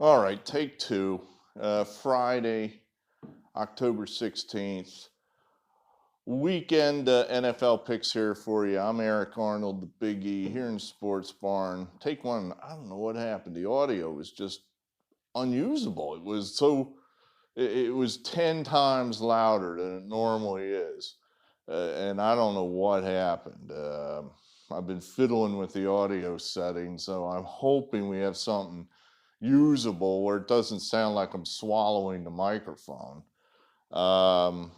All right, take two. Friday, October 16th. Weekend NFL picks here for you. I'm Eric Arnold, the Big E, here in Sports Barn. Take one. I don't know what happened. The audio was just unusable. It was 10 times louder than it normally is. And I don't know what happened. I've been fiddling with the audio settings, so I'm hoping we have something usable where it doesn't sound like I'm swallowing the microphone. Um,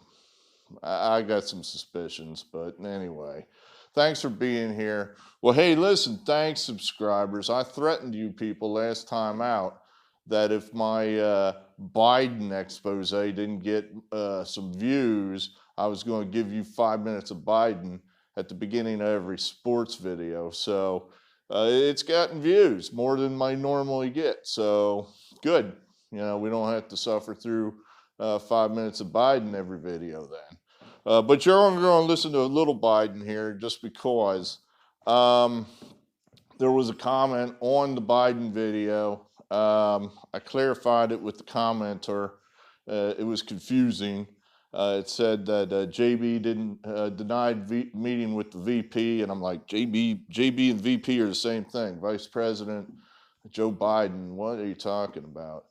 I got some suspicions, but anyway, thanks for being here. Well, hey, listen, thanks, subscribers. I threatened you people last time out that if my Biden expose didn't get some views, I was going to give you 5 minutes of Biden at the beginning of every sports video. So it's gotten views more than I normally get. So good. We don't have to suffer through 5 minutes of Biden every video then. But you're only going to listen to a little Biden here just because there was a comment on the Biden video. I clarified it with the commenter. It was confusing. It said that JB didn't denied meeting with the VP, and I'm like, JB and VP are the same thing. Vice President Joe Biden. What are you talking about?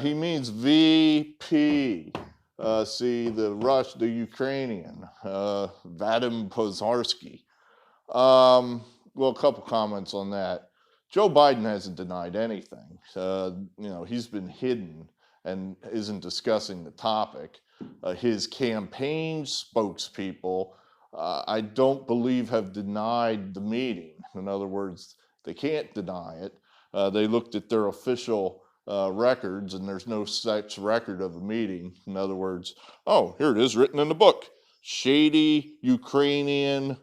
He means VP. See, the Ukrainian, Vadim Pozarsky. Well, a couple comments on that. Joe Biden hasn't denied anything. He's been hidden and isn't discussing the topic. His campaign spokespeople, I don't believe, have denied the meeting. In other words, they can't deny it. They looked at their official records, and there's no such record of a meeting. In other words, oh, here it is written in the book: shady Ukrainian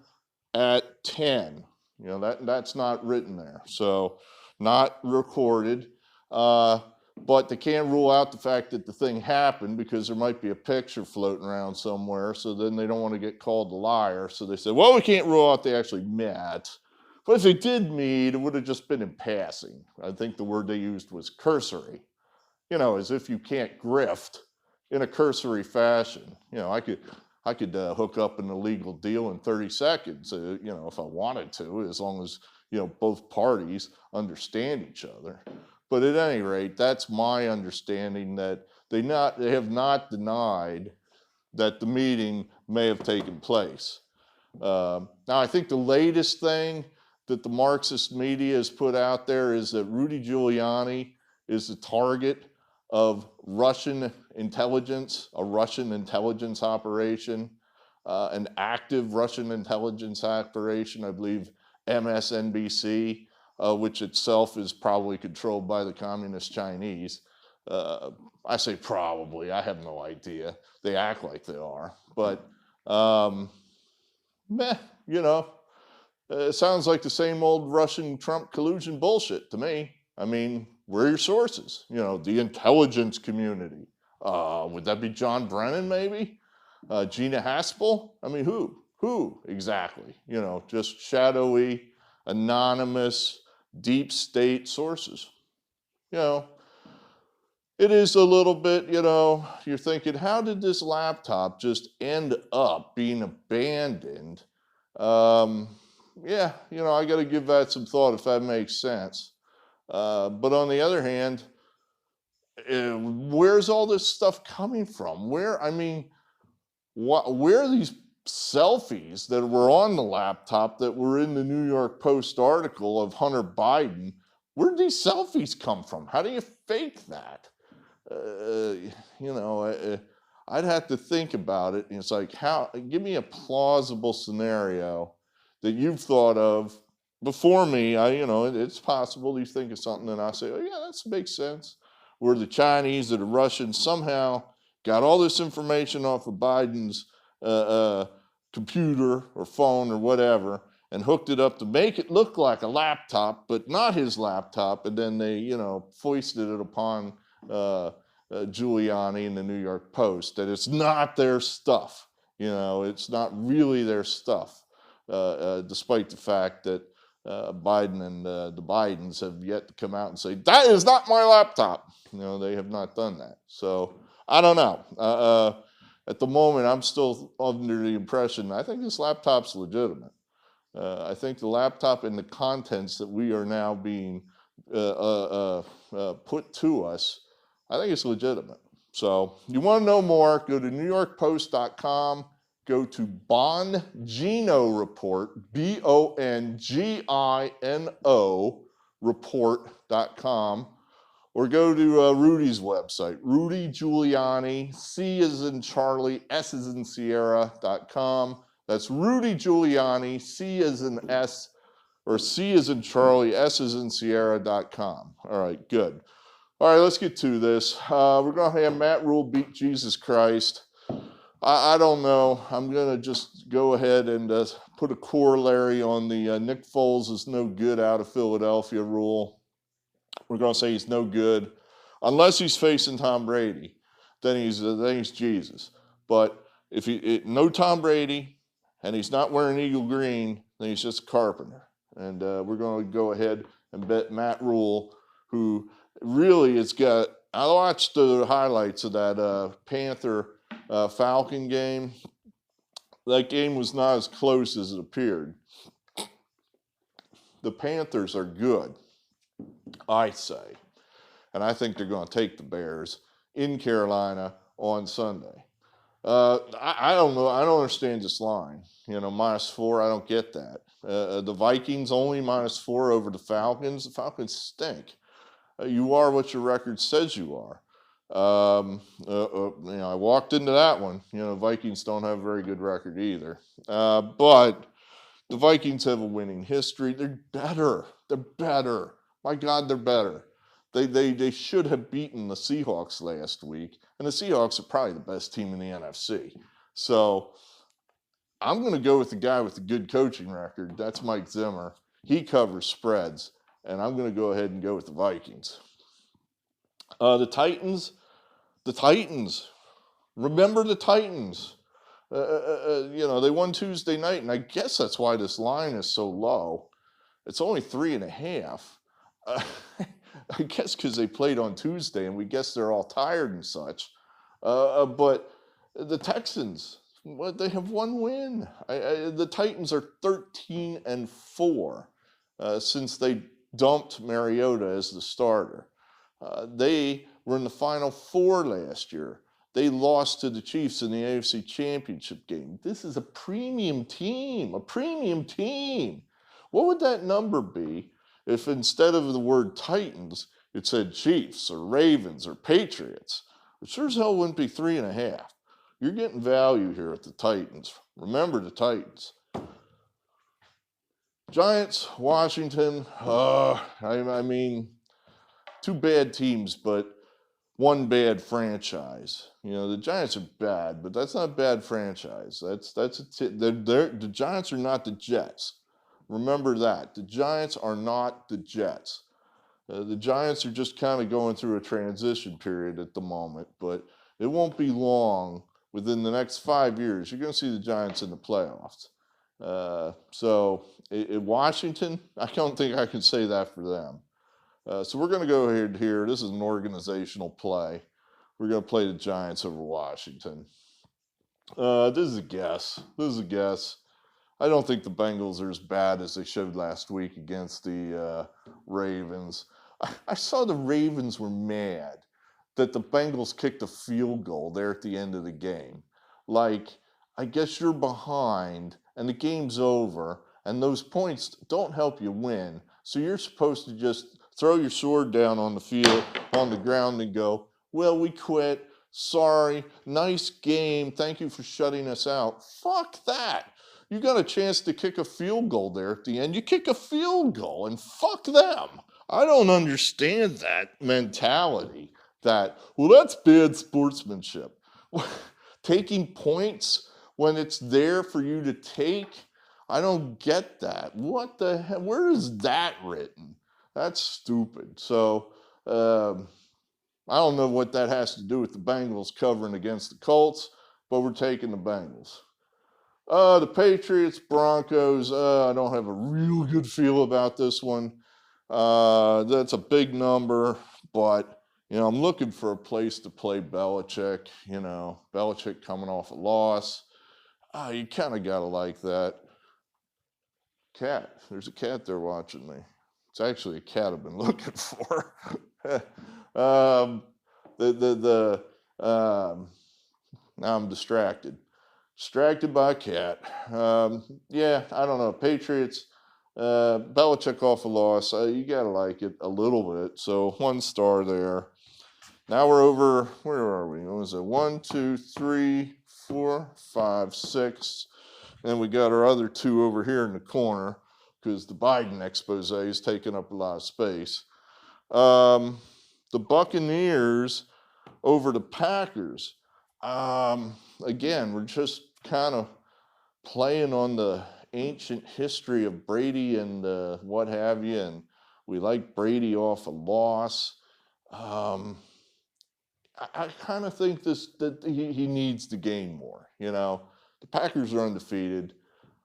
at 10. That's not written there, so not recorded. But they can't rule out the fact that the thing happened because there might be a picture floating around somewhere. So then they don't want to get called a liar. So they said, well, we can't rule out they actually met. But if they did meet, it would have just been in passing. I think the word they used was cursory, as if you can't grift in a cursory fashion. I could hook up an illegal deal in 30 seconds, if I wanted to, as long as, both parties understand each other. But at any rate, that's my understanding, that they have not denied that the meeting may have taken place. Now, I think the latest thing that the Marxist media has put out there is that Rudy Giuliani is the target of Russian intelligence, a Russian intelligence operation, an active Russian intelligence operation, I believe MSNBC, which itself is probably controlled by the Communist Chinese. I say probably, I have no idea. They act like they are, but it sounds like the same old Russian Trump collusion bullshit to me. I mean, where are your sources? The intelligence community. Would that be John Brennan, maybe? Gina Haspel? I mean, who? Who exactly? Just shadowy, anonymous, deep state sources. It is a little bit, you're thinking, how did this laptop just end up being abandoned? I got to give that some thought if that makes sense. But on the other hand, where's all this stuff coming from? Where are these selfies that were on the laptop that were in the New York Post article of Hunter Biden? Where did these selfies come from? How do you fake that? I'd have to think about it. And it's like, give me a plausible scenario that you've thought of before me. It's possible you think of something and I say, oh yeah, that makes sense. Where the Chinese or the Russians somehow got all this information off of Biden's computer or phone or whatever, and hooked it up to make it look like a laptop, but not his laptop. And then they, foisted it upon Giuliani in the New York Post that it's not their stuff. It's not really their stuff, despite the fact that Biden and the Bidens have yet to come out and say, that is not my laptop. They have not done that. So I don't know. At the moment, I'm still under the impression, I think this laptop's legitimate. I think the laptop and the contents that we are now being put to us, I think it's legitimate. So you want to know more, go to NewYorkPost.com, go to Bongino Report, Bongino report.com, or go to Rudy's website, Rudy Giuliani, C as in Charlie, S as in Sierra.com. That's Rudy Giuliani, C as in S, or C as in Charlie, S as in Sierra.com. All right, good. All right, let's get to this. We're going to have Matt Rule beat Jesus Christ. I don't know. I'm going to just go ahead and put a corollary on the Nick Foles is no good out of Philadelphia rule. We're going to say he's no good. Unless he's facing Tom Brady, then he's Jesus. But if no Tom Brady and he's not wearing eagle green, then he's just a carpenter. And we're going to go ahead and bet Matt Rule, who really has got, I watched the highlights of that Panther Falcon game. That game was not as close as it appeared. The Panthers are good, I say. And I think they're going to take the Bears in Carolina on Sunday. I don't know. I don't understand this line. -4, I don't get that. The Vikings only -4 over the Falcons. The Falcons stink. You are what your record says you are. I walked into that one. Vikings don't have a very good record either. But the Vikings have a winning history. They're better. They're better. My God, they're better. They should have beaten the Seahawks last week, and the Seahawks are probably the best team in the NFC. So I'm going to go with the guy with the good coaching record. That's Mike Zimmer. He covers spreads, and I'm going to go ahead and go with the Vikings. The Titans. Remember the Titans. They won Tuesday night, and I guess that's why this line is so low. It's only 3.5. I guess because they played on Tuesday, and we guess they're all tired and such. But the Texans, they have one win. The Titans are 13-4 since they dumped Mariota as the starter. They were in the Final Four last year. They lost to the Chiefs in the AFC Championship game. This is a premium team. What would that number be if instead of the word Titans, it said Chiefs or Ravens or Patriots? It sure as hell wouldn't be 3.5. You're getting value here at the Titans. Remember the Titans. Giants, Washington, I mean, two bad teams, but one bad franchise. The Giants are bad, but that's not a bad franchise. The Giants are not the Jets. Remember that. The Giants are not the Jets. The Giants are just kind of going through a transition period at the moment, but it won't be long. Within the next 5 years, you're going to see the Giants in the playoffs. So in Washington, I don't think I can say that for them. So we're going to go ahead here. This is an organizational play. We're going to play the Giants over Washington. This is a guess. I don't think the Bengals are as bad as they showed last week against the Ravens. I saw the Ravens were mad that the Bengals kicked a field goal there at the end of the game. Like, I guess you're behind and the game's over and those points don't help you win. So you're supposed to just throw your sword down on the field, on the ground and go, well, we quit. Sorry. Nice game. Thank you for shutting us out. Fuck that. You got a chance to kick a field goal there at the end. You kick a field goal and fuck them. I don't understand that mentality that, well, that's bad sportsmanship. Taking points when it's there for you to take, I don't get that. What the hell? Where is that written? That's stupid. So I don't know what that has to do with the Bengals covering against the Colts, but we're taking the Bengals. The Patriots, Broncos, I don't have a real good feel about this one. That's a big number, but, I'm looking for a place to play Belichick. Belichick coming off a loss. You kind of got to like that. Cat. There's a cat there watching me. It's actually a cat I've been looking for. um, now I'm distracted. Distracted by a cat. Yeah, I don't know. Patriots, Belichick off a loss. You got to like it a little bit. So 1 star there. Now we're over, where are we? What was it? 1, 2, 3, 4, 5, 6. And we got our other 2 over here in the corner because the Biden expose is taking up a lot of space. The Buccaneers over the Packers. Again, we're just kind of playing on the ancient history of Brady and what have you, and we like Brady off a loss. I kind of think that he needs to gain more. The Packers are undefeated.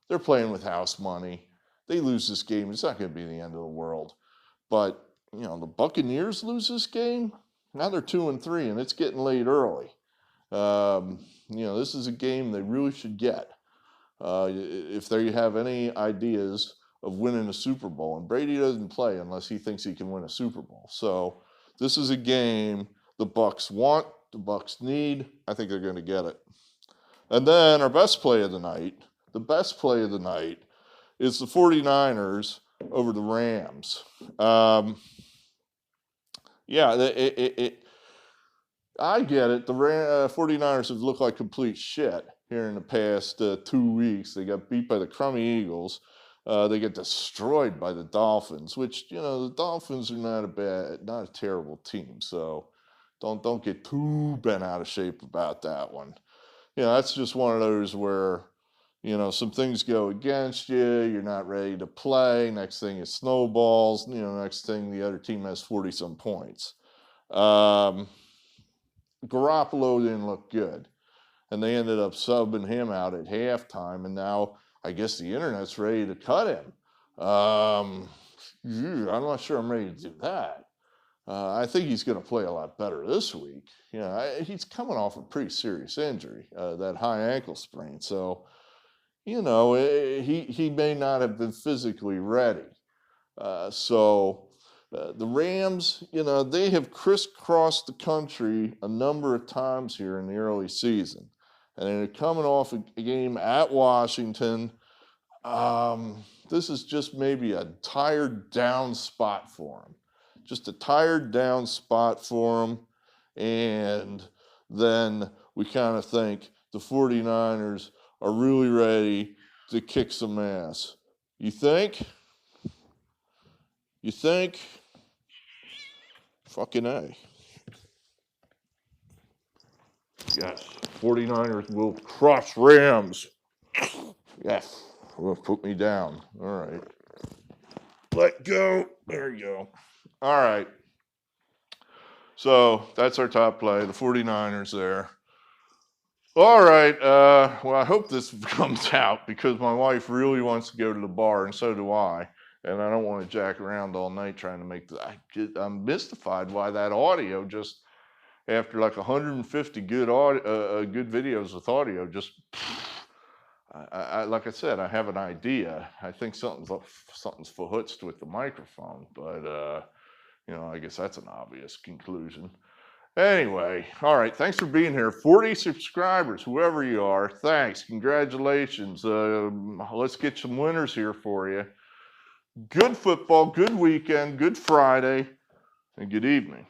They're playing with house money. They lose this game, it's not going to be the end of the world. But the Buccaneers lose this game. Now they're 2-3, and it's getting late early. This is a game they really should get if they have any ideas of winning a Super Bowl. And Brady doesn't play unless he thinks he can win a Super Bowl. So this is a game the Bucs want, the Bucs need. I think they're going to get it. And then our best play of the night, is the 49ers over the Rams. I get it. The 49ers have looked like complete shit here in the past 2 weeks. They got beat by the crummy Eagles. They get destroyed by the Dolphins, which, the Dolphins are not a terrible team. So don't get too bent out of shape about that one. That's just one of those where, some things go against you. You're not ready to play. Next thing it snowballs. Next thing the other team has 40-some points. Garoppolo didn't look good, and they ended up subbing him out at halftime, and now I guess the internet's ready to cut him. I'm not sure I'm ready to do that. I think he's going to play a lot better this week. He's coming off a pretty serious injury, that high ankle sprain. So, he may not have been physically ready. The Rams, they have crisscrossed the country a number of times here in the early season. And they're coming off a game at Washington. This is just maybe a tired down spot for them. Just a tired down spot for them. And then we kind of think the 49ers are really ready to kick some ass. You think? Fucking A. Yes, 49ers will crush Rams. Yes, put me down. All right. Let go. There you go. All right. So that's our top play, the 49ers there. All right. Well, I hope this comes out because my wife really wants to go to the bar, and so do I. And I don't want to jack around all night trying to make I'm mystified why that audio just, after like 150 good videos with audio, just, like I said, I have an idea. I think something's verhutzt with the microphone, but I guess that's an obvious conclusion. Anyway, all right, thanks for being here. 40 subscribers, whoever you are, thanks, congratulations. Let's get some winners here for you. Good football, good weekend, good Friday, and good evening.